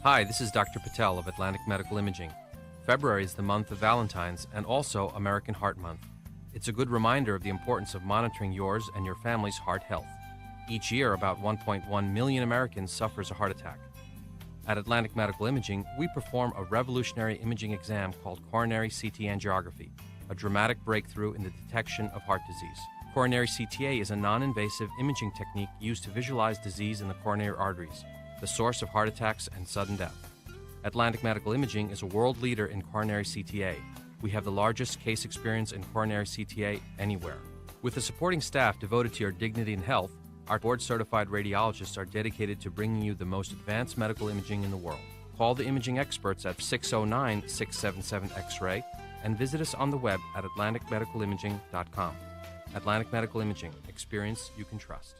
Hi, this is Dr. Patel of Atlantic Medical Imaging. February is the month of Valentine's and also American Heart Month. It's a good reminder of the importance of monitoring yours and your family's heart health. Each year, about 1.1 million Americans suffers a heart attack. At Atlantic Medical Imaging, we perform a revolutionary imaging exam called coronary CT angiography, a dramatic breakthrough in the detection of heart disease. Coronary CTA is a non-invasive imaging technique used to visualize disease in the coronary arteries, the source of heart attacks and sudden death. Atlantic Medical Imaging is a world leader in coronary CTA. We have the largest case experience in coronary CTA anywhere. With a supporting staff devoted to your dignity and health, our board-certified radiologists are dedicated to bringing you the most advanced medical imaging in the world. Call the imaging experts at 609-677-X-ray and visit us on the web at atlanticmedicalimaging.com. Atlantic Medical Imaging. Experience you can trust.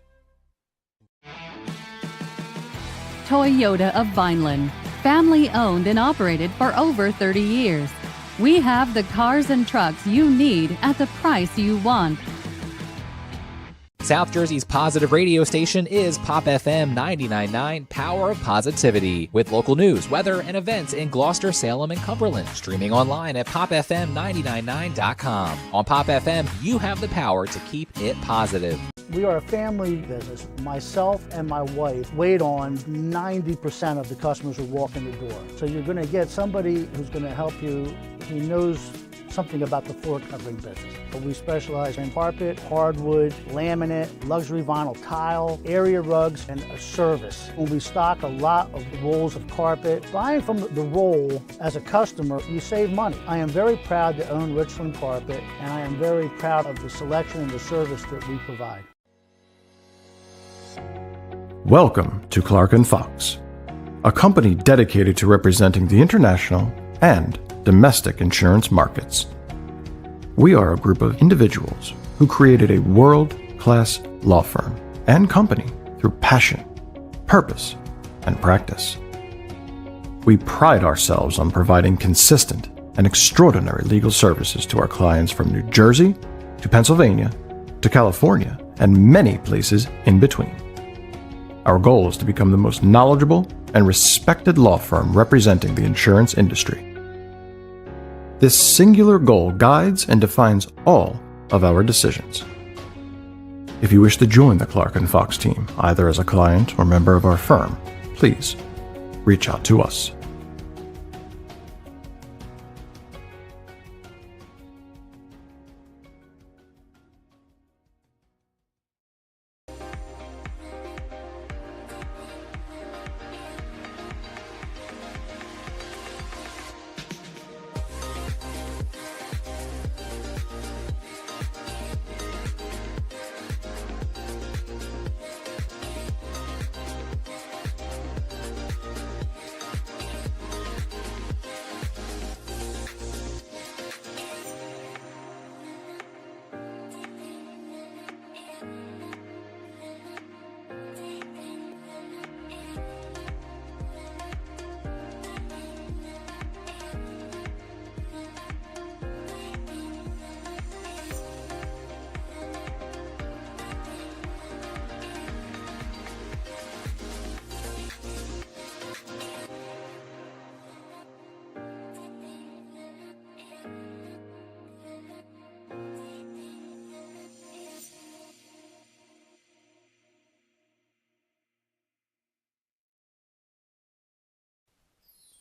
Toyota of Vineland, family owned and operated for over 30 years. We have the cars and trucks you need at the price you want. South Jersey's positive radio station is Pop FM 99.9, Power of Positivity, with local news, weather, and events in Gloucester, Salem, and Cumberland. Streaming online at popfm999.com. On Pop FM, you have the power to keep it positive. We are a family business. Myself and my wife wait on 90% of the customers who walk in the door. So you're going to get somebody who's going to help you who knows something about the floor covering business. But we specialize in carpet, hardwood, laminate, luxury vinyl tile, area rugs, and a service. When we stock a lot of rolls of carpet, buying from the roll as a customer, you save money. I am very proud to own Richland Carpet, and I am very proud of the selection and the service that we provide. Welcome to Clark & Fox, a company dedicated to representing the international and domestic insurance markets. We are a group of individuals who created a world-class law firm and company through passion, purpose, and practice. We pride ourselves on providing consistent and extraordinary legal services to our clients from New Jersey to Pennsylvania to California and many places in between. Our goal is to become the most knowledgeable and respected law firm representing the insurance industry. This singular goal guides and defines all of our decisions. If you wish to join the Clark & Fox team, either as a client or member of our firm, please reach out to us.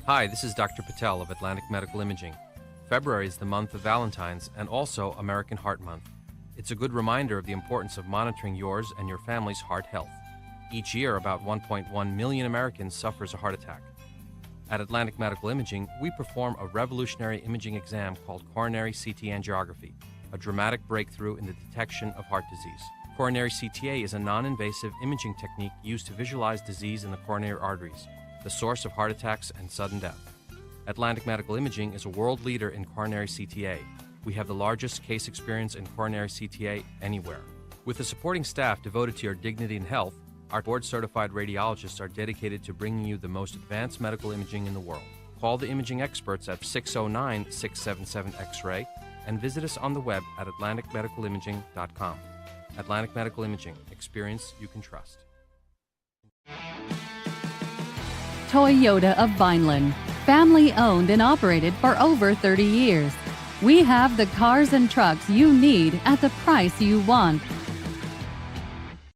Hi, this is Dr. Patel of Atlantic Medical Imaging. February is the month of Valentine's and also American Heart Month. It's a good reminder of the importance of monitoring yours and your family's heart health. Each year, about 1.1 million Americans suffers a heart attack. At Atlantic Medical Imaging, we perform a revolutionary imaging exam called coronary CT angiography, a dramatic breakthrough in the detection of heart disease. Coronary CTA is a non-invasive imaging technique used to visualize disease in the coronary arteries, the source of heart attacks and sudden death. Atlantic Medical Imaging is a world leader in coronary CTA. We have the largest case experience in coronary CTA anywhere. With a supporting staff devoted to your dignity and health, our board-certified radiologists are dedicated to bringing you the most advanced medical imaging in the world. Call the imaging experts at 609-677-X-ray and visit us on the web at atlanticmedicalimaging.com. Atlantic Medical Imaging. Experience you can trust. Toyota of Vineland, family owned and operated for over 30 years. We have the cars and trucks you need at the price you want.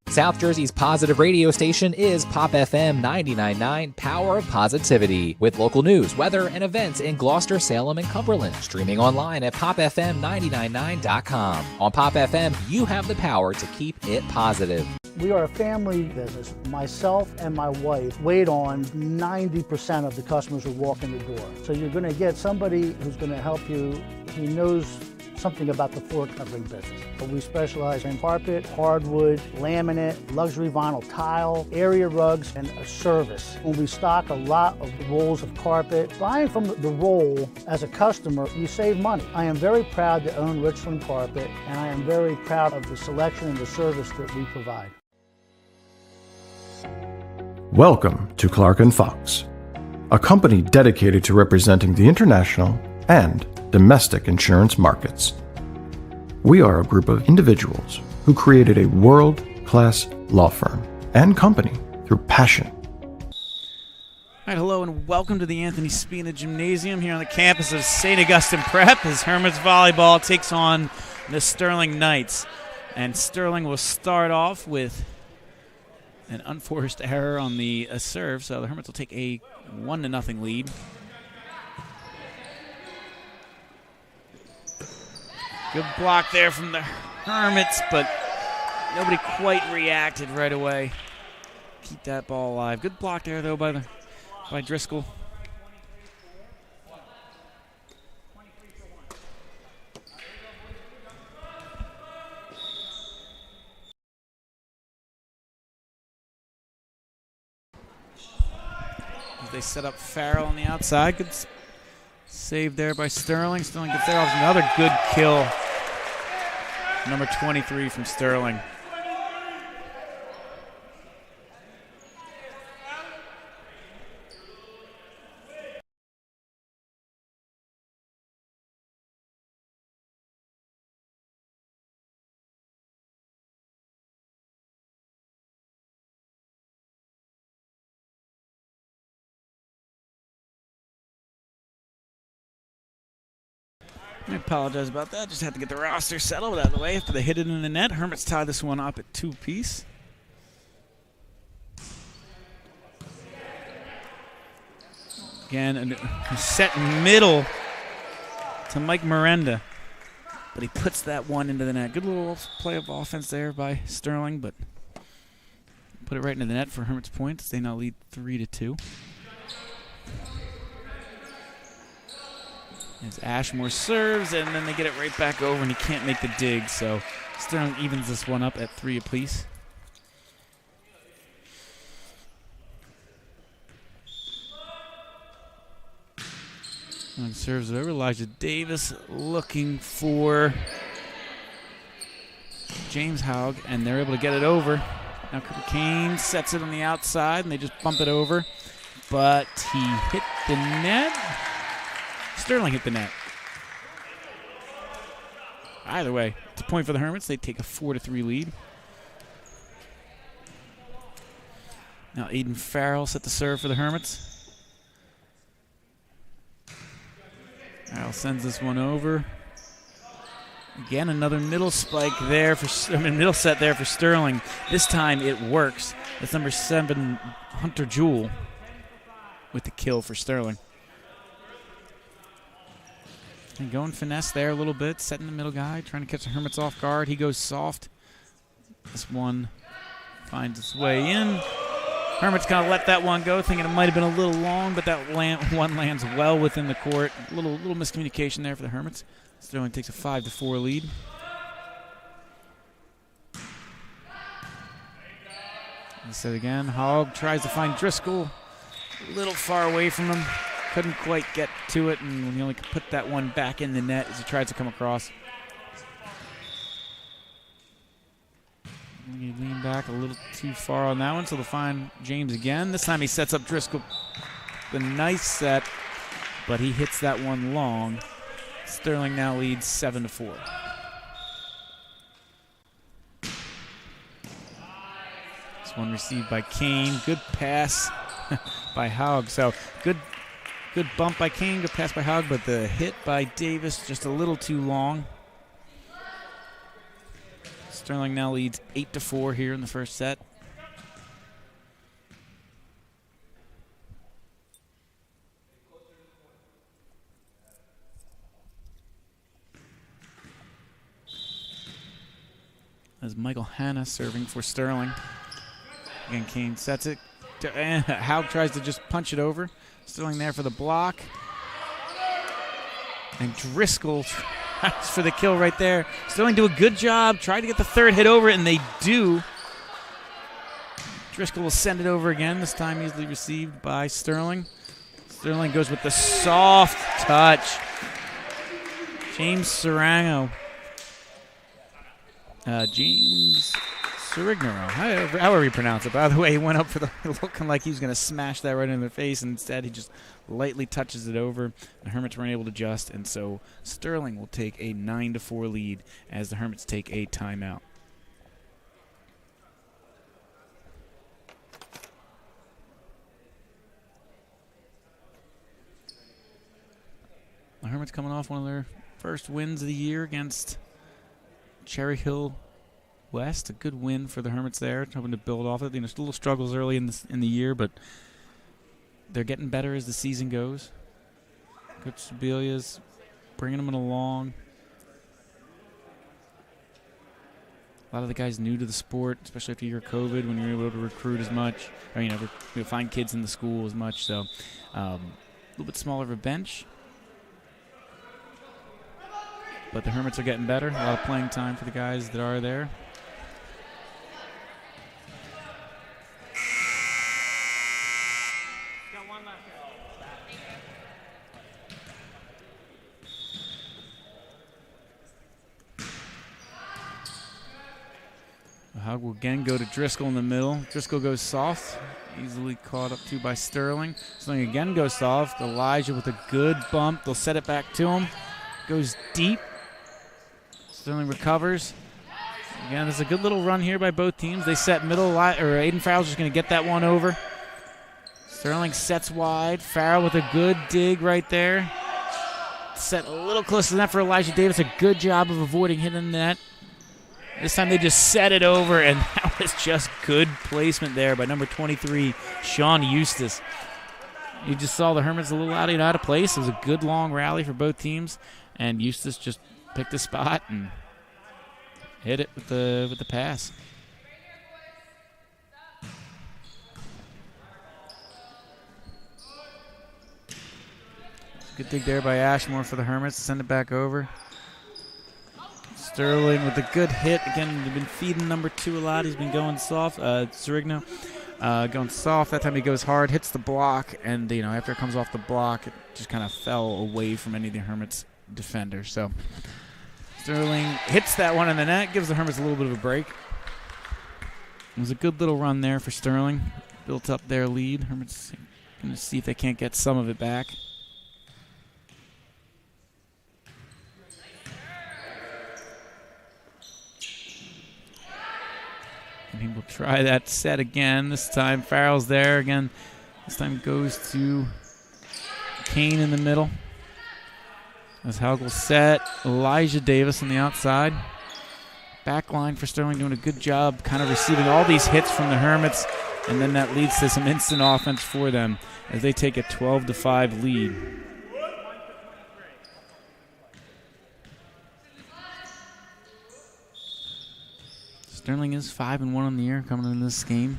South Jersey's positive radio station is Pop FM 99.9, Power of Positivity, with local news, weather, and events in Gloucester, Salem, and Cumberland. Streaming online at popfm999.com. On Pop FM, you have the power to keep it positive. We are a family business. Myself and my wife wait on 90% of the customers who walk in the door. So you're going to get somebody who's going to help you who knows something about the floor covering business. But we specialize in carpet, hardwood, laminate, luxury vinyl tile, area rugs, and a service. When we stock a lot of rolls of carpet, buying from the roll as a customer, you save money. I am very proud to own Richland Carpet, and I am very proud of the selection and the service that we provide. Welcome to Clark & Fox, a company dedicated to representing the international and domestic insurance markets. We are a group of individuals who created a world-class law firm and company through passion. All right, hello and welcome to the Anthony Spina Gymnasium here on the campus of St. Augustine Prep as Hermits Volleyball takes on the Sterling Knights. And Sterling will start off with an unforced error on the serve, so the Hermits will take a 1-0 lead. Good block there from the Hermits, but nobody quite reacted right away. Keep that ball alive. Good block there, though, by Driscoll. As they set up Farrell on the outside. Good save there by Sterling. Sterling gets there off another good kill. Number 23 from Sterling. I apologize about that. Just had to get the roster settled out of the way after they hit it in the net. Hermits tie this one up at 2 apiece. Again, a set middle to Mike Miranda. But he puts that one into the net. Good little play of offense there by Sterling, but put it right into the net for Hermits points. They now lead 3-2. As Ashmore serves, and then they get it right back over, and he can't make the dig, so Sterling evens this one up at 3 apiece. And serves it over. Elijah Davis looking for James Haug, and they're able to get it over. Now Cooper Kane sets it on the outside, and they just bump it over, but he hit the net. Sterling hit the net. Either way, it's a point for the Hermits. They take a 4-3 lead. Now Aiden Farrell set the serve for the Hermits. Farrell sends this one over. Again, another middle spike there middle set there for Sterling. This time it works. That's number 7, Hunter Jewell, with the kill for Sterling. And going finesse there a little bit, setting the middle guy, trying to catch the Hermits off guard. He goes soft. This one finds its way in. Hermits kind of let that one go, thinking it might have been a little long, but that one lands well within the court. Little miscommunication there for the Hermits. Sterling takes a 5-4 lead. He said again, Hogg tries to find Driscoll. A little far away from him. Couldn't quite get to it, and he only could put that one back in the net as he tries to come across. He leaned back a little too far on that one, so they'll find James again. This time he sets up Driscoll. The nice set, but he hits that one long. Sterling now leads 7-4. This one received by Kane. Good pass by Haug. So good bump by Kane, good pass by Haug, but the hit by Davis just a little too long. Sterling now leads 8-4 here in the first set. As Michael Hanna serving for Sterling. Again, Kane sets it. Haug tries to just punch it over. Sterling there for the block. And Driscoll tries for the kill right there. Sterling do a good job. Try to get the third hit over it, and they do. Driscoll will send it over again. This time easily received by Sterling. Sterling goes with the soft touch. James Serrano. James Serignero, however you pronounce it. By the way, he went up for the looking like he was going to smash that right in the face, and instead he just lightly touches it over. The Hermits weren't able to adjust, and so Sterling will take a 9-4 lead as the Hermits take a timeout. The Hermits coming off one of their first wins of the year against Cherry Hill West. A good win for the Hermits there, hoping to build off it. Little struggles early in the year, but they're getting better as the season goes. Coach Sebelia's bringing them along. A lot of the guys new to the sport, especially after year of COVID, when you're able to recruit as much, or find kids in the school as much. So a little bit smaller of a bench. But the Hermits are getting better. A lot of playing time for the guys that are there. Haug will again go to Driscoll in the middle. Driscoll goes soft. Easily caught up to by Sterling. Sterling again goes soft. Elijah with a good bump. They'll set it back to him. Goes deep. Sterling recovers. Again, there's a good little run here by both teams. They set middle, Aiden Farrell's just going to get that one over. Sterling sets wide. Farrell with a good dig right there. Set a little closer than that for Elijah Davis. A good job of avoiding hitting the net. This time they just set it over, and that was just good placement there by number 23, Sean Eustace. You just saw the Hermits a little out of place. It was a good long rally for both teams, and Eustace just picked a spot and hit it with the pass. Good dig there by Ashmore for the Hermits to send it back over. Sterling with a good hit. Again, they've been feeding number 2 a lot. He's been going soft. Serigno going soft. That time he goes hard, hits the block, and after it comes off the block, it just kind of fell away from any of the Hermits defenders. So Sterling hits that one in the net, gives the Hermits a little bit of a break. It was a good little run there for Sterling. Built up their lead. Hermits going to see if they can't get some of it back. And he will try that set again. This time Farrell's there again. This time goes to Kane in the middle. As Haug will set Elijah Davis on the outside. Back line for Sterling doing a good job kind of receiving all these hits from the Hermits. And then that leads to some instant offense for them as they take a 12-5 lead. Sterling is 5-1 on the year coming into this game.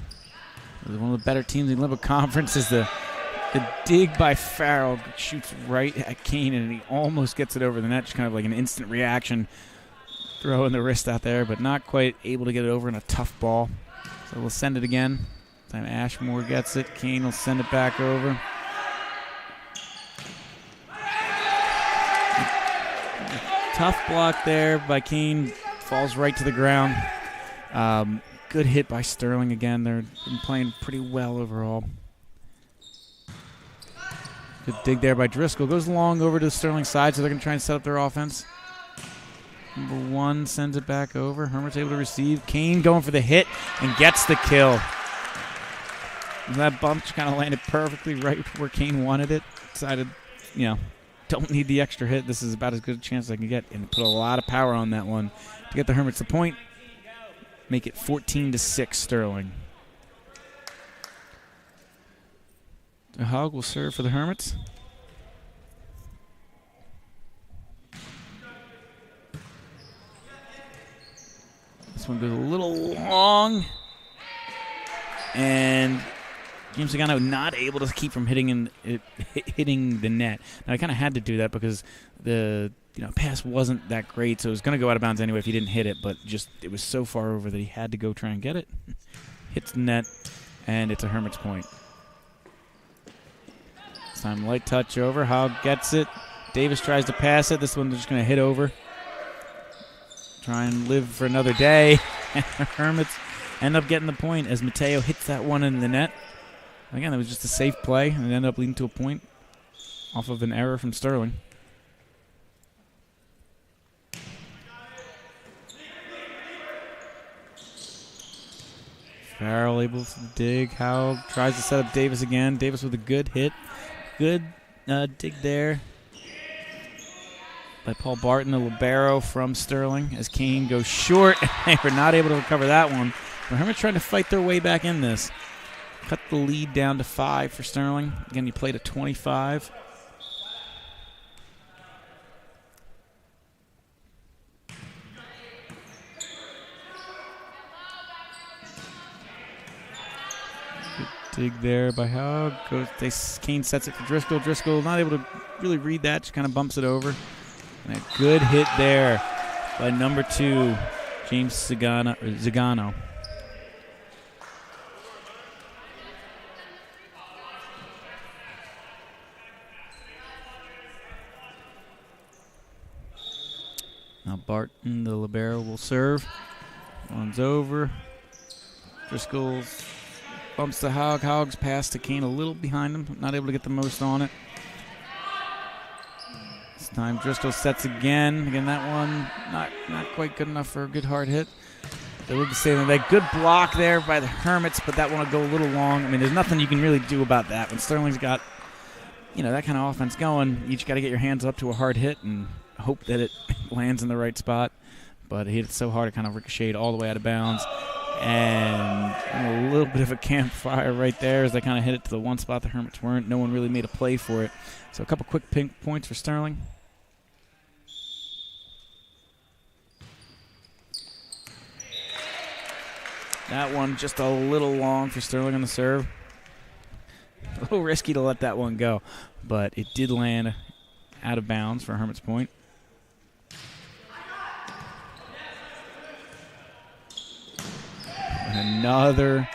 One of the better teams in the Olympic Conference is the dig by Farrell. Shoots right at Kane, and he almost gets it over the net. Just kind of like an instant reaction. Throwing the wrist out there, but not quite able to get it over in a tough ball. So we'll send it again. This time Ashmore gets it. Kane will send it back over. Tough block there by Kane. Falls right to the ground. Good hit by Sterling again. They've been playing pretty well overall. Good dig there by Driscoll. Goes long over to the Sterling side, so they're going to try and set up their offense. Number 1 sends it back over. Hermit's able to receive. Kane going for the hit and gets the kill. That bump just kind of landed perfectly right where Kane wanted it. Decided, don't need the extra hit. This is about as good a chance as I can get. And put a lot of power on that one to get the Hermits the point. Make it 14-6 Sterling. The Hog will serve for the Hermits. This one goes a little long. And James Zagano not able to keep from hitting the net. Now, I kind of had to do that because the pass wasn't that great, so it was going to go out of bounds anyway if he didn't hit it, but just it was so far over that he had to go try and get it. Hits the net, and it's a Hermits point. This time, light touch over. Hogg gets it. Davis tries to pass it. This one's just going to hit over. Try and live for another day. And the Hermits end up getting the point as Mateo hits that one in the net. Again, it was just a safe play, and it ended up leading to a point off of an error from Sterling. Farrell able to dig. Howell tries to set up Davis again. Davis with a good hit. Good dig there by Paul Barton, the libero from Sterling, as Kane goes short. They were not able to recover that one. The Hermits trying to fight their way back in this. Cut the lead down to 5 for Sterling. Again, he played at 25. Good dig there by Hogg. Kane sets it for Driscoll. Driscoll not able to really read that, just kind of bumps it over. And a good hit there by number 2, James Zagano. Now Barton, the libero, will serve. One's over. Driscoll bumps to Hogg. Hogg's pass to Kane a little behind him. Not able to get the most on it. This time Driscoll sets again. Again, that one not quite good enough for a good hard hit. They would say that good block there by the Hermits, but that one will go a little long. I mean, there's nothing you can really do about that. When Sterling's got, that kind of offense going, you just got to get your hands up to a hard hit and hope that it lands in the right spot. But he hit it so hard it kind of ricocheted all the way out of bounds. And a little bit of a campfire right there as they kind of hit it to the one spot the Hermits weren't. No one really made a play for it. So a couple quick pink points for Sterling. That one just a little long for Sterling on the serve. A little risky to let that one go, but it did land out of bounds for Hermits point. And another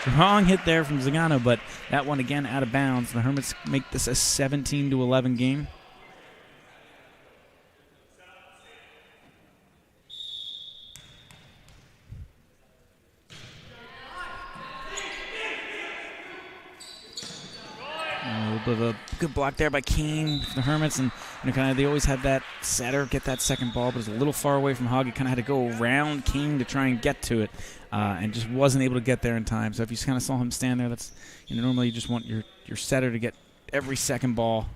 strong hit there from Zagano, but that one again out of bounds. The Hermits make this a 17-11 game. A little bit of a good block there by Kane for the Hermits, and they always had that setter get that second ball, but it was a little far away from Hogg. He kind of had to go around Kane to try and get to it, and just wasn't able to get there in time. So if you kind of saw him stand there, that's normally you just want your setter to get every second ball.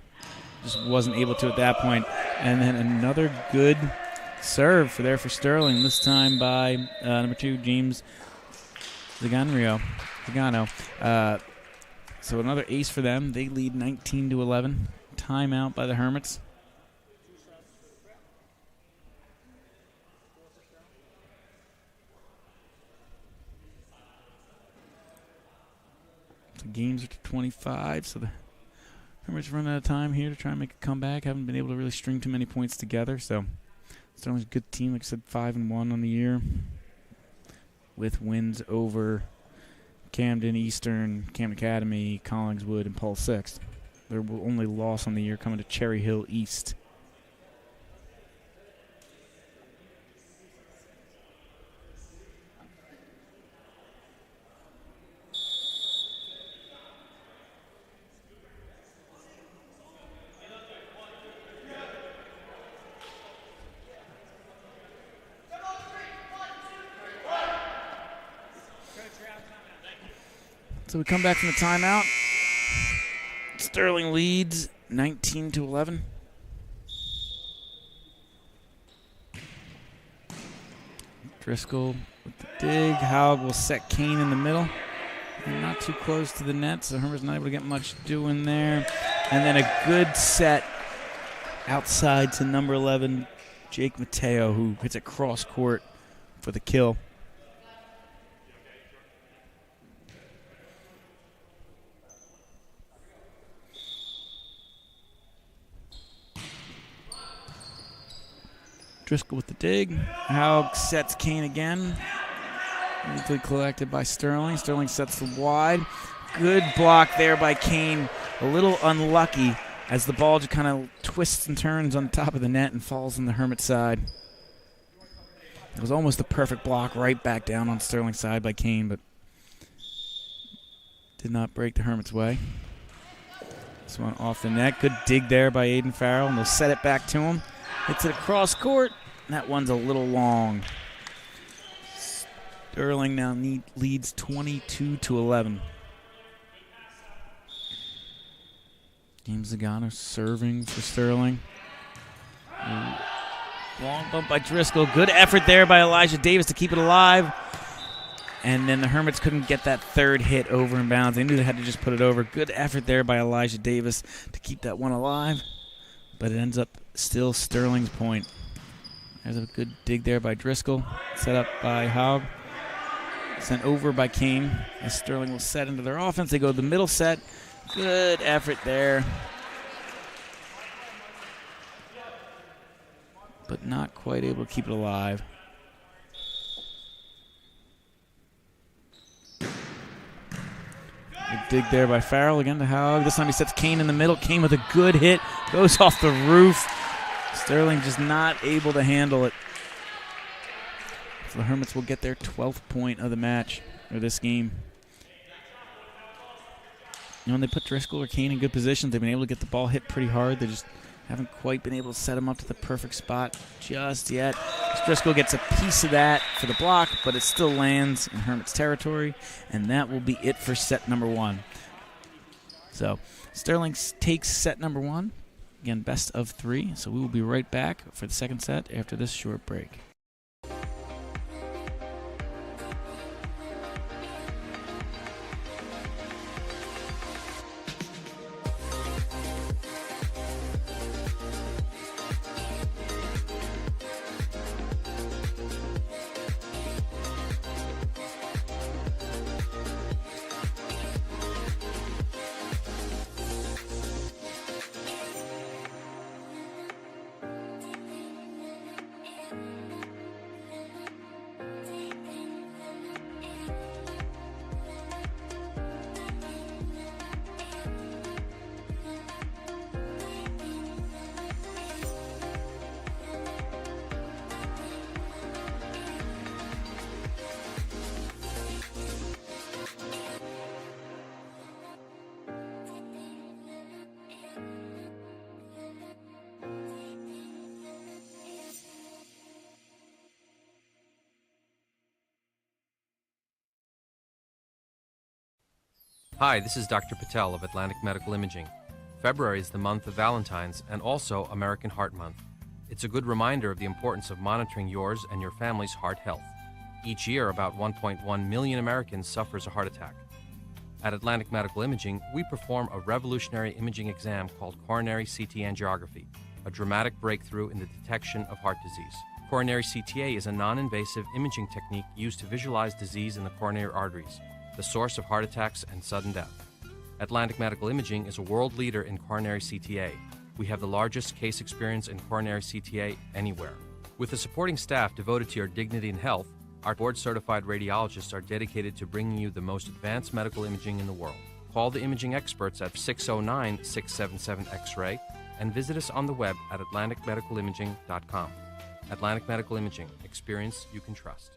Just wasn't able to at that point. And then another good serve for Sterling, this time by number 2, James Zagano. So another ace for them. They lead 19-11. Timeout by the Hermits. So games are to 25. So the Hermits run out of time here to try and make a comeback. Haven't been able to really string too many points together. So Sterling's a good team. Like I said, 5-1 on the year, with wins over Camden, Eastern, Camden Academy, Collingswood, and Paul Sixth. Their only loss on the year coming to Cherry Hill East. So we come back from the timeout. Sterling leads 19-11. Driscoll with the dig. Haug will set Kane in the middle. And not too close to the net, so Hermits not able to get much doing there. And then a good set outside to number 11, Jake Mateo, who hits it cross court for the kill. Driscoll with the dig. Haug sets Kane again. Easily collected by Sterling. Sterling sets the wide. Good block there by Kane. A little unlucky as the ball just kind of twists and turns on top of the net and falls on the Hermit side. It was almost the perfect block right back down on Sterling's side by Kane, but did not break the Hermit's way. This one off the net. Good dig there by Aiden Farrell, and they'll set it back to him. Hits it across court. That one's a little long. Sterling now leads 22-11. James Zagano serving for Sterling. Long bump by Driscoll. Good effort there by Elijah Davis to keep it alive. And then the Hermits couldn't get that third hit over in bounds. They knew they had to just put it over. Good effort there by Elijah Davis to keep that one alive. But it ends up still Sterling's point. There's a good dig there by Driscoll. Set up by Haug. Sent over by Kane. As Sterling will set into their offense. They go to the middle set. Good effort there. But not quite able to keep it alive. Good dig there by Farrell again to Haug. This time he sets Kane in the middle. Kane with a good hit. Goes off the roof. Sterling just not able to handle it. So the Hermits will get their 12th point of the match, or this game. You know, when they put Driscoll or Kane in good positions, they've been able to get the ball hit pretty hard. They just haven't quite been able to set them up to the perfect spot just yet. Driscoll gets a piece of that for the block, but it still lands in Hermit's territory, and that will be it for set number one. So Sterling takes set number one. Again, best of three. So we will be right back for the second set after this short break. Hi, this is Dr. Patel of Atlantic Medical Imaging. February is the month of Valentine's and also American Heart Month. It's a good reminder of the importance of monitoring yours and your family's heart health. Each year, about 1.1 million Americans suffers a heart attack. At Atlantic Medical Imaging, we perform a revolutionary imaging exam called coronary CT angiography, a dramatic breakthrough in the detection of heart disease. Coronary CTA is a non-invasive imaging technique used to visualize disease in the coronary arteries, the source of heart attacks and sudden death. Atlantic Medical Imaging is a world leader in coronary CTA. We have the largest case experience in coronary CTA anywhere. With a supporting staff devoted to your dignity and health, our board-certified radiologists are dedicated to bringing you the most advanced medical imaging in the world. Call the imaging experts at 609-677-X-ray and visit us on the web at atlanticmedicalimaging.com. Atlantic Medical Imaging. Experience you can trust.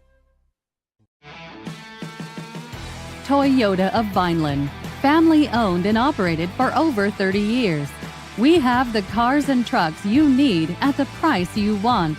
Toyota of Vineland, family owned and operated for over 30 years. We have the cars and trucks you need at the price you want.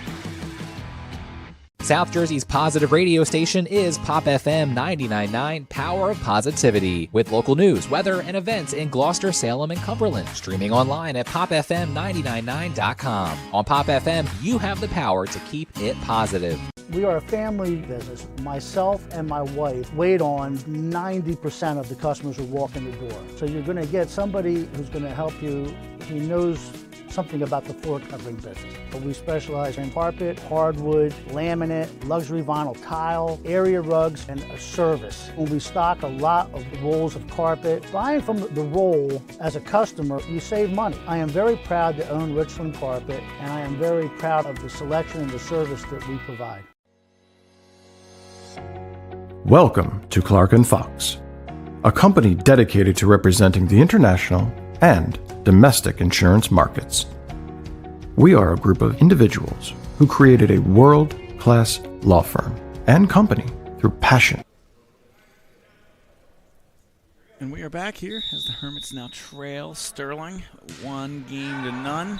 South Jersey's positive radio station is Pop FM 99.9, Power of Positivity, with local news, weather, and events in Gloucester, Salem, and Cumberland. Streaming online at popfm999.com. On Pop FM, you have the power to keep it positive. We are a family business. Myself and my wife wait on 90% of the customers who walk in the door. So you're going to get somebody who's going to help you. He knows something about the floor covering business. But we specialize in carpet, hardwood, laminate, luxury vinyl tile, area rugs, and a service. When we stock a lot of rolls of carpet, buying from the roll as a customer, you save money. I am very proud to own Richland Carpet, and I am very proud of the selection and the service that we provide. Welcome to Clark & Fox, a company dedicated to representing the international and domestic insurance markets. We are a group of individuals who created a world-class law firm and company through passion. And we are back here as the Hermits now trail Sterling 1-0.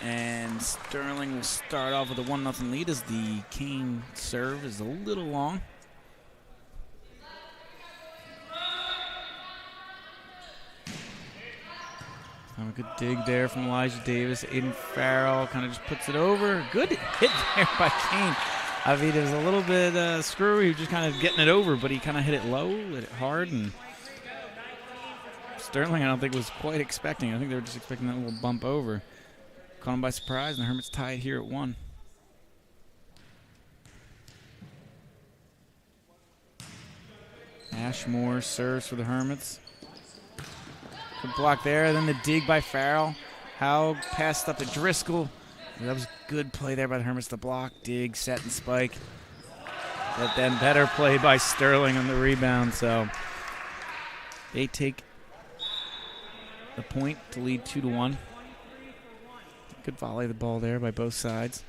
And Sterling will start off with a 1-0 lead as the Kane serve is a little long. A good dig there from Elijah Davis. Aiden Farrell kind of just puts it over. Good hit there by Kane. I mean, it was a little bit screwy. He was just kind of getting it over, but he kind of hit it low, hit it hard. And Sterling, I don't think, was quite expecting. I think they were just expecting that little bump over. Caught him by surprise, and the Hermits tied here at 1. Ashmore serves for the Hermits. Good block there. Then the dig by Farrell. Howe passed up to Driscoll. That was good play there by the Hermits. The block, dig, set, and spike. But then better play by Sterling on the rebound. So they take the point to lead 2-1. Good volley of the ball there by both sides.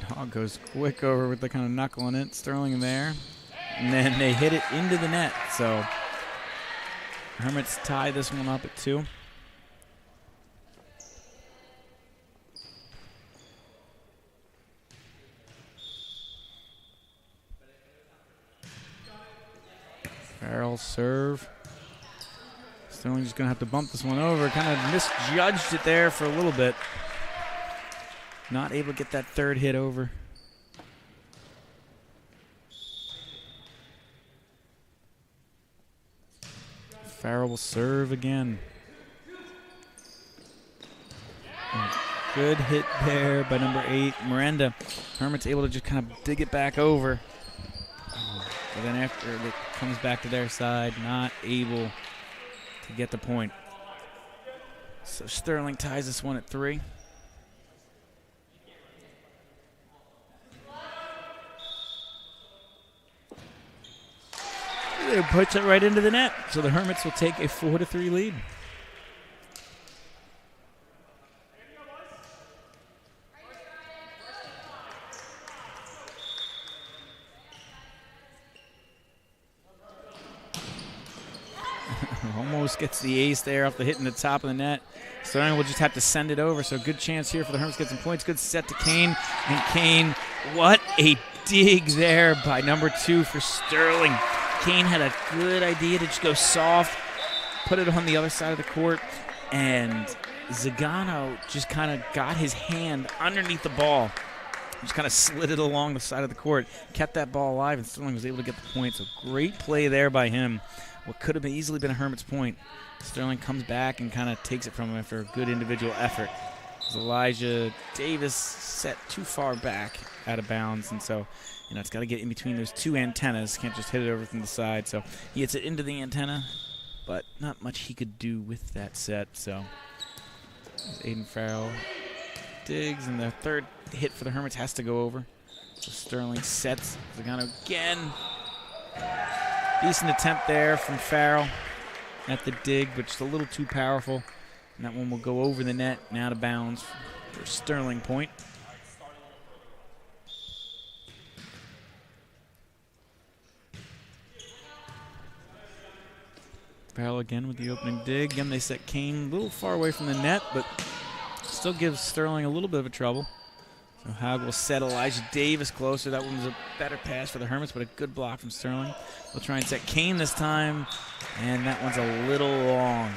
Dog goes quick over with the kind of knuckle in it. Sterling in there. And then they hit it into the net. So Hermits tie this one up at 2. Farrell serve. Sterling's just going to have to bump this one over. Kind of misjudged it there for a little bit. Not able to get that third hit over. Farrell will serve again. Good hit there by number 8, Miranda. Hermit's able to just kind of dig it back over. But then after it comes back to their side, not able to get the point. So Sterling ties this one at 3. It puts it right into the net. So the Hermits will take a 4-3 lead. Almost gets the ace there off the hit in the top of the net. Sterling will just have to send it over. So good chance here for the Hermits to get some points. Good set to Kane. And Kane, what a dig there by number 2 for Sterling. Kane had a good idea to just go soft, put it on the other side of the court, and Zagano just kind of got his hand underneath the ball. Just kind of slid it along the side of the court, kept that ball alive, and Sterling was able to get the point. So great play there by him. What could have easily been a Hermit's point. Sterling comes back and kind of takes it from him after a good individual effort. Elijah Davis set too far back out of bounds, and so it's got to get in between those two antennas. Can't just hit it over from the side. So he hits it into the antenna, but not much he could do with that set. So Aiden Farrell digs, and the third hit for the Hermits has to go over. So Sterling sets Zagano again. Decent attempt there from Farrell at the dig, but just a little too powerful. And that one will go over the net and out of bounds for Sterling point. Farrell again with the opening dig. Again, they set Kane a little far away from the net, but still gives Sterling a little bit of a trouble. So Haug will set Elijah Davis closer. That one was a better pass for the Hermits, but a good block from Sterling. They'll try and set Kane this time, and that one's a little long.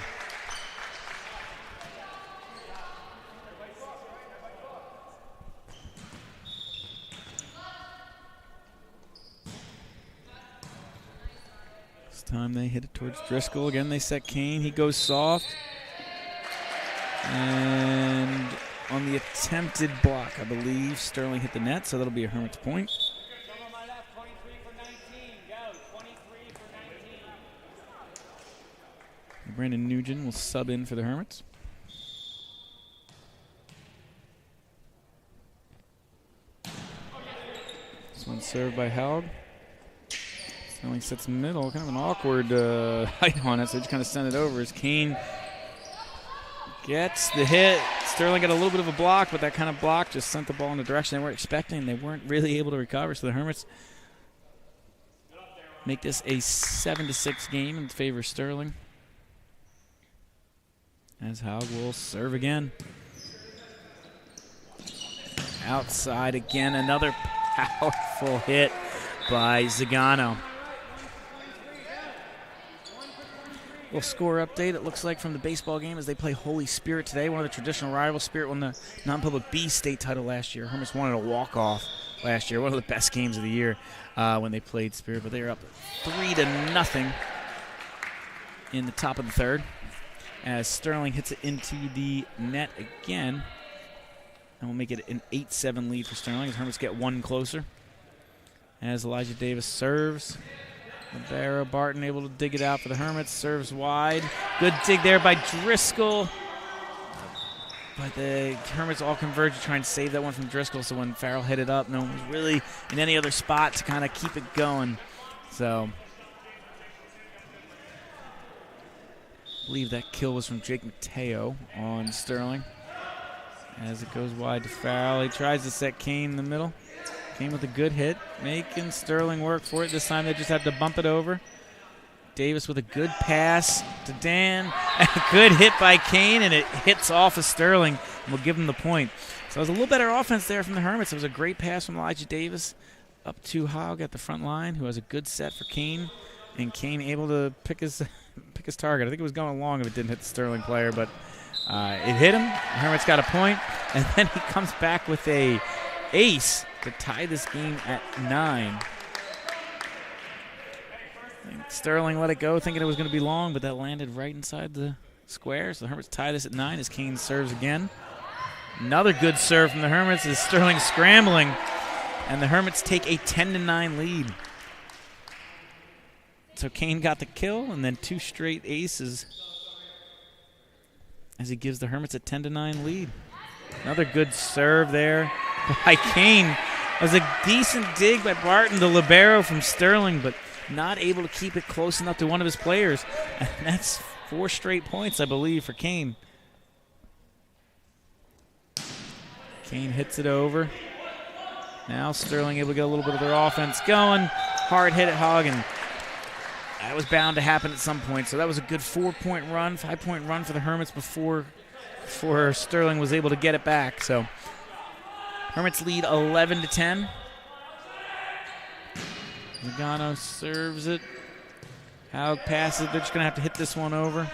This time they hit it towards Driscoll. Again, they set Kane. He goes soft. And on the attempted block, I believe Sterling hit the net, so that'll be a Hermits point. Brandon Nugent will sub in for the Hermits. This one's served by Haug. Sterling sits middle, kind of an awkward height on it, so just kind of send it over as Kane gets the hit. Sterling got a little bit of a block, but that kind of block just sent the ball in the direction they weren't expecting. They weren't really able to recover, so the Hermits make this a 7-6 game in favor of Sterling. As Haug will serve again. Outside again, another powerful hit by Zagano. Little score update, it looks like, from the baseball game as they play Holy Spirit today, one of the traditional rivals. Spirit won the non-public B state title last year. Hermits wanted a walk-off last year, one of the best games of the year when they played Spirit, but they were up 3-0 in the top of the third as Sterling hits it into the net again, and we'll make it an 8-7 lead for Sterling as Hermits get one closer. As Elijah Davis serves. Libero Barton able to dig it out for the Hermits. Serves wide. Good dig there by Driscoll. But the Hermits all converge to try and save that one from Driscoll. So when Farrell hit it up, no one was really in any other spot to kind of keep it going. So I believe that kill was from Jake Mateo on Sterling. As it goes wide to Farrell. He tries to set Kane in the middle. Kane with a good hit, making Sterling work for it. This time they just had to bump it over. Davis with a good pass to Dan. A good hit by Kane, and it hits off of Sterling, and we'll give him the point. So it was a little better offense there from the Hermits. It was a great pass from Elijah Davis up to Haug at the front line, who has a good set for Kane. And Kane able to pick his target. I think it was going long if it didn't hit the Sterling player, but it hit him. The Hermits got a point, and then he comes back with a ace to tie this game at 9. Sterling let it go, thinking it was going to be long, but that landed right inside the square. So the Hermits tie this at 9 as Kane serves again. Another good serve from the Hermits as Sterling scrambling, and the Hermits take a 10-9 lead. So Kane got the kill, and then 2 straight aces as he gives the Hermits a 10-9 lead. Another good serve there by Kane. It was a decent dig by Barton, the libero from Sterling, but not able to keep it close enough to one of his players. And that's 4 straight points, I believe, for Kane. Kane hits it over. Now Sterling able to get a little bit of their offense going. Hard hit at Haug, and that was bound to happen at some point. So that was a good 4-point run, 5-point run for the Hermits before Sterling was able to get it back. So Hermits lead 11-10. Zagano serves it. Haug passes. They're just going to have to hit this one over.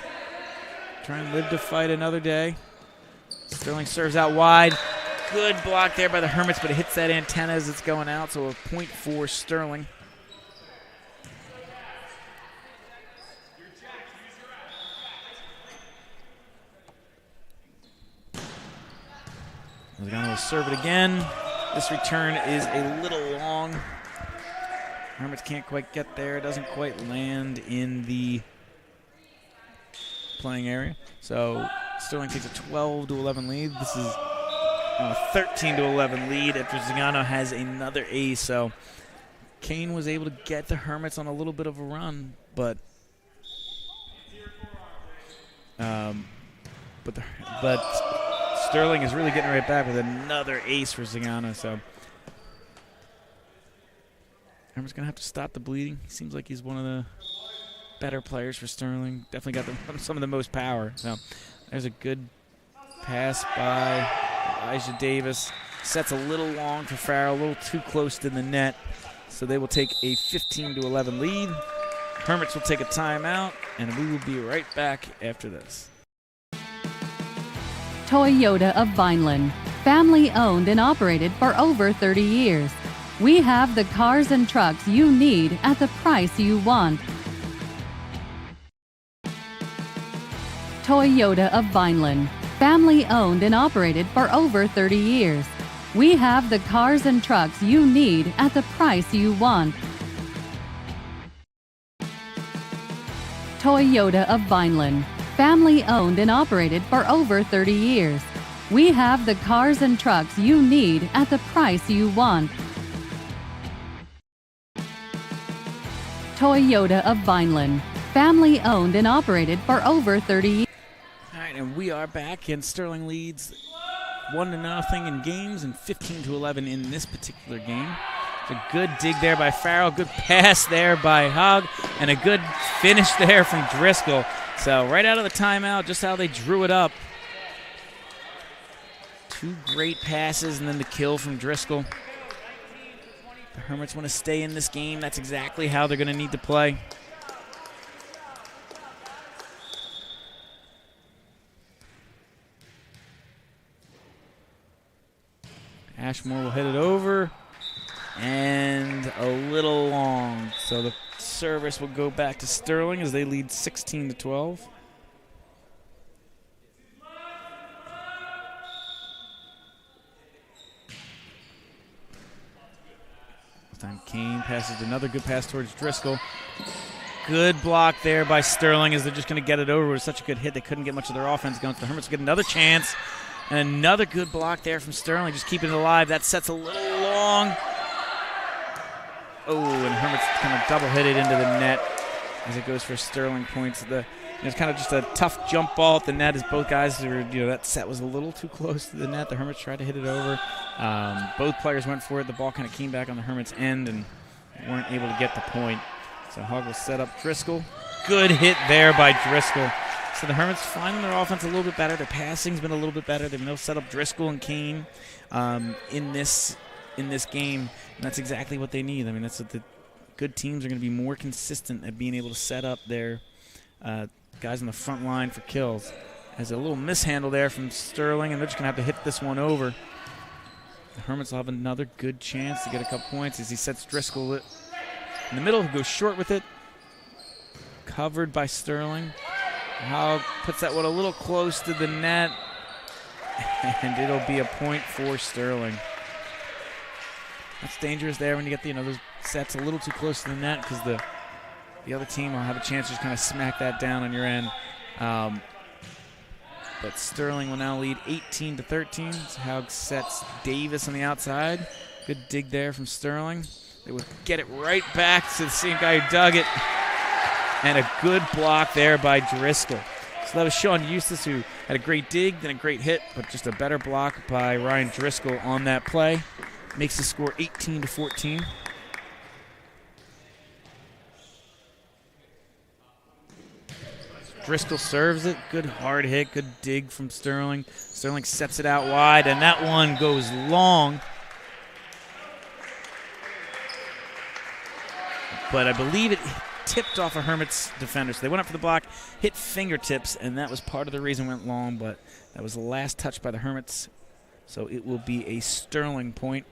Try and live to fight another day. Sterling serves out wide. Good block there by the Hermits, but it hits that antenna as it's going out, so a point for Sterling. Zagano will serve it again. This return is a little long. Hermits can't quite get there. It doesn't quite land in the playing area. So Sterling takes a 12-11 lead. This is a 13-11 lead after Zagano has another ace. So Kane was able to get the Hermits on a little bit of a run, but Sterling is really getting right back with another ace for Zagano. So Hermits going to have to stop the bleeding. He seems like he's one of better players for Sterling. Definitely got some of the most power. So there's a good pass by Elijah Davis. Sets a little long for Farrell, a little too close to the net. So they will take a 15-11 lead. Hermits will take a timeout, and we will be right back after this. Toyota of Vineland, family owned and operated for over 30 years. We have the cars and trucks you need at the price you want. Toyota of Vineland, family owned and operated for over 30 years. We have the cars and trucks you need at the price you want. Toyota of Vineland, family owned and operated for over 30 years. We have the cars and trucks you need at the price you want. Toyota of Vineland, family owned and operated for over 30 years. All right, and we are back, and Sterling leads 1-0 in games and 15-11 in this particular game. It's a good dig there by Farrell, good pass there by Hogg, and a good finish there from Driscoll. So right out of the timeout, just how they drew it up. Two great passes and then the kill from Driscoll. The Hermits want to stay in this game. That's exactly how they're going to need to play. Ashmore will hit it over. And a little long. So the service will go back to Sterling as they lead 16-12. This time Kane passes another good pass towards Driscoll. Good block there by Sterling as they're just going to get it over. It was such a good hit they couldn't get much of their offense going. So the Hermits get another chance. And another good block there from Sterling, just keeping it alive. That sets a little long. Oh, and Hermits kind of double hit it into the net as it goes for Sterling points. It's kind of just a tough jump ball at the net as both guys were, that set was a little too close to the net. The Hermits tried to hit it over. Both players went for it. The ball kind of came back on the Hermits' end and weren't able to get the point. So Hogg will set up Driscoll. Good hit there by Driscoll. So the Hermits finding their offense a little bit better. Their passing's been a little bit better. They've been able to set up Driscoll and Kane in this game, and that's exactly what they need. I mean, that's what the good teams are going to be more consistent at being able to set up their guys on the front line for kills. There's a little mishandle there from Sterling, and they're just going to have to hit this one over. The Hermits will have another good chance to get a couple points as he sets Driscoll in the middle. He'll go short with it. Covered by Sterling. Hogg puts that one a little close to the net, and it'll be a point for Sterling. That's dangerous there when you get those sets a little too close to the net because the other team will have a chance to just kind of smack that down on your end. But Sterling will now lead 18-13. So Hogg sets Davis on the outside. Good dig there from Sterling. They would get it right back to the same guy who dug it. And a good block there by Driscoll. So that was Sean Eustace who had a great dig, then a great hit, but just a better block by Ryan Driscoll on that play. Makes the score 18-14. Driscoll serves it. Good hard hit, good dig from Sterling. Sterling sets it out wide, and that one goes long. But I believe it tipped off a Hermits defender. So they went up for the block, hit fingertips, and that was part of the reason it went long, but that was the last touch by the Hermits. So it will be a Sterling point.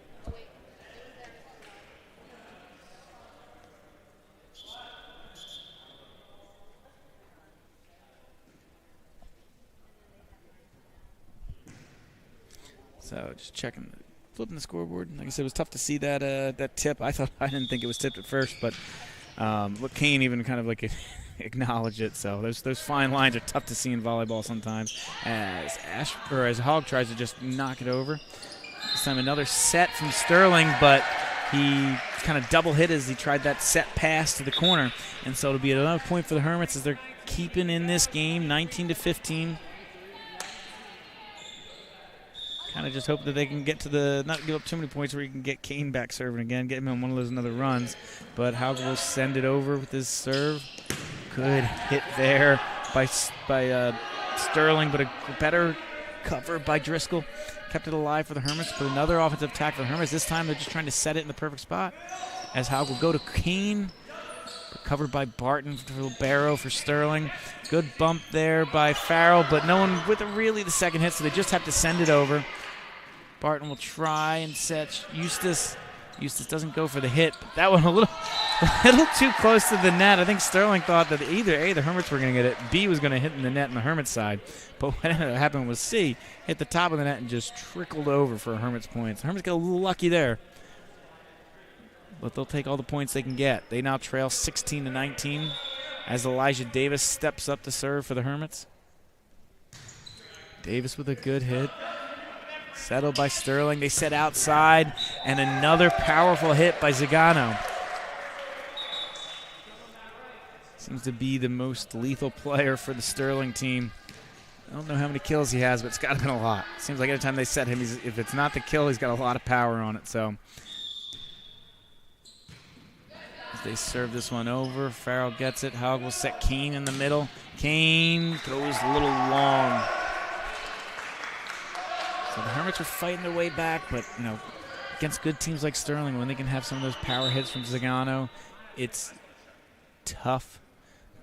So just checking, flipping the scoreboard. Like I said, it was tough to see that that tip. I didn't think it was tipped at first, but look, Kane even kind of like acknowledged it. So those fine lines are tough to see in volleyball sometimes. As Hogg tries to just knock it over. This time another set from Sterling, but he kind of double hit as he tried that set pass to the corner, and so it'll be another point for the Hermits as they're keeping in this game, 19-15. Kind of just hope that they can get to not give up too many points where you can get Kane back serving again, get him on one of those another runs. But Hogg will send it over with his serve. Good hit there by Sterling, but a better cover by Driscoll. Kept it alive for the Hermits, but another offensive attack for the Hermits. This time they're just trying to set it in the perfect spot. As Haug will go to Kane, covered by Barton for Barrow for Sterling. Good bump there by Farrell, but no one with really the second hit, so they just have to send it over. Barton will try and set Eustace. Eustace doesn't go for the hit, but that one a little too close to the net. I think Sterling thought that either A, the Hermits were going to get it, B, was going to hit in the net on the Hermits side. But what ended up happening was C, hit the top of the net and just trickled over for Hermits points. The Hermits got a little lucky there, but they'll take all the points they can get. They now trail 16-19 as Elijah Davis steps up to serve for the Hermits. Davis with a good hit. Settled by Sterling. They set outside, and another powerful hit by Zagano. Seems to be the most lethal player for the Sterling team. I don't know how many kills he has, but it's got to be a lot. Seems like every time they set him, if it's not the kill, he's got a lot of power on it. So as they serve this one over, Farrell gets it. Haug will set Kane in the middle. Kane goes a little long. So the Hermits are fighting their way back, but against good teams like Sterling, when they can have some of those power hits from Zagano, it's tough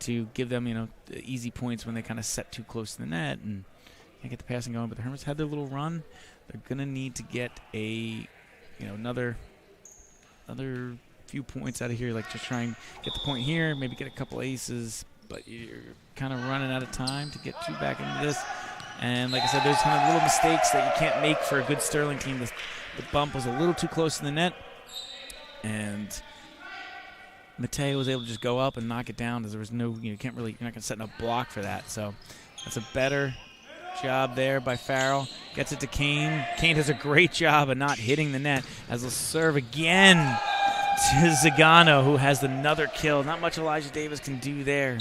to give them easy points when they kind of set too close to the net and can't get the passing going. But the Hermits had their little run. They're gonna need to get another few points out of here, like just try and get the point here, maybe get a couple aces, but you're kind of running out of time to get two back into this. And like I said, there's kind of little mistakes that you can't make for a good Sterling team. The bump was a little too close to the net, and Mateo was able to just go up and knock it down, because there was no, you're not going to set a block for that. So that's a better job there by Farrell. Gets it to Kane. Kane does a great job of not hitting the net, as he'll serve again to Zagano, who has another kill. Not much Elijah Davis can do there.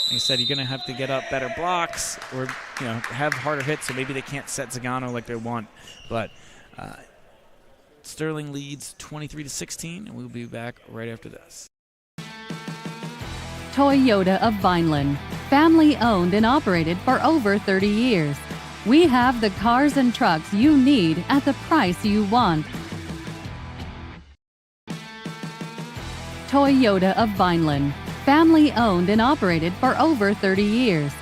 Like I said, you're going to have to get up better blocks or have harder hits, so maybe they can't set Zagano like they want. But Sterling leads 23-16, and we'll be back right after this. Toyota of Vineland, family owned and operated for over 30 years. We have the cars and trucks you need at the price you want. Toyota of Vineland, family owned and operated for over 30 years.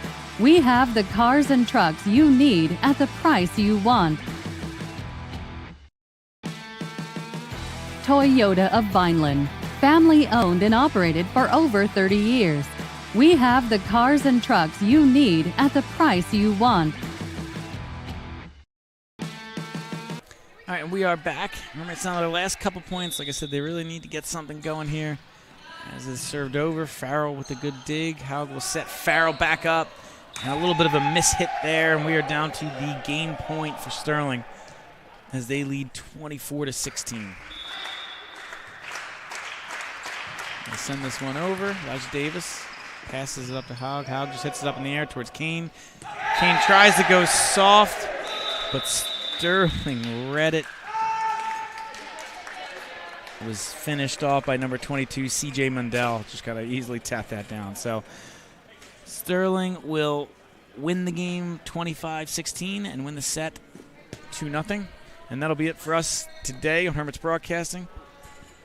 We have the cars and trucks you need at the price you want. Toyota of Vineland, family owned and operated for over 30 years. We have the cars and trucks you need at the price you want. All right, and we are back. Remember, it's not their last couple points. Like I said, they really need to get something going here. As it's served over, Farrell with a good dig. Haug will set Farrell back up. And a little bit of a miss-hit there, and we are down to the game point for Sterling as they lead 24-16. They send this one over. Elijah Davis passes it up to Haug. Haug just hits it up in the air towards Kane. Kane tries to go soft, but Sterling read it. Was finished off by number 22, C.J. Mundell. Just got to easily tap that down. So Sterling will win the game 25-16 and win the set 2-0. And that'll be it for us today on Hermits Broadcasting.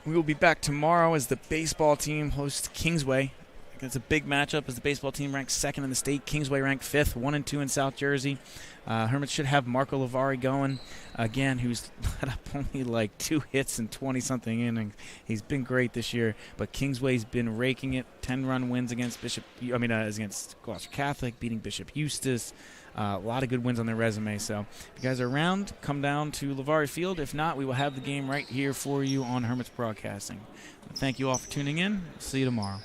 We will be back tomorrow as the baseball team hosts Kingsway. It's a big matchup as the baseball team ranks second in the state. Kingsway ranked 5th, 1-2 in South Jersey. Hermits should have Marco Lavari going again, who's let up only like 2 hits in 20-something innings. He's been great this year, but Kingsway's been raking it. 10-run wins against against Gloucester Catholic, beating Bishop Eustace. A lot of good wins on their resume. So if you guys are around, come down to Lavari Field. If not, we will have the game right here for you on Hermits Broadcasting. Thank you all for tuning in. See you tomorrow.